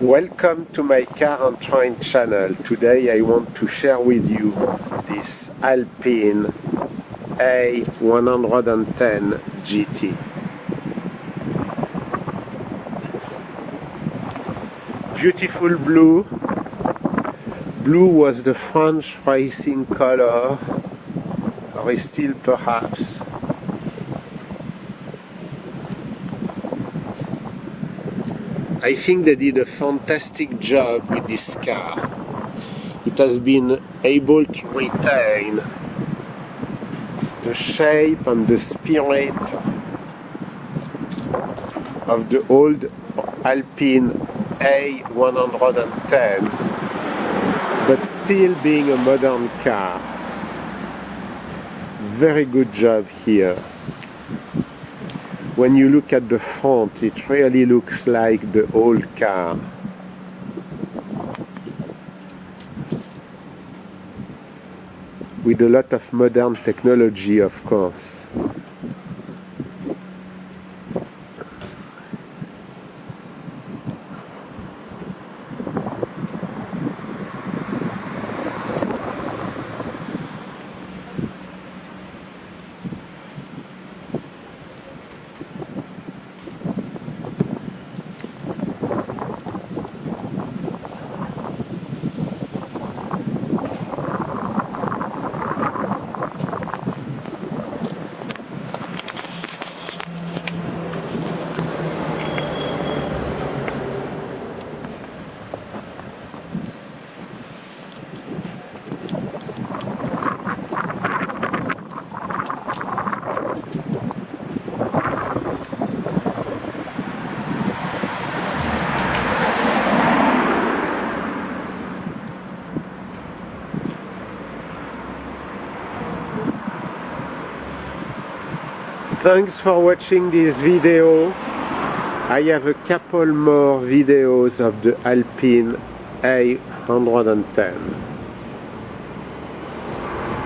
Welcome to my car and train channel. Today I want to share with you this Alpine A110GT. Beautiful blue. Blue was the French racing color, or is still perhaps. I think they did a fantastic job with this car. It has been able to retain the shape and the spirit of the old Alpine A110, but still being a modern car. Very good job here. When you look at the front, it really looks like the old car. With a lot of modern technology, of course. Thanks for watching this video. I have a couple more videos of the Alpine A110.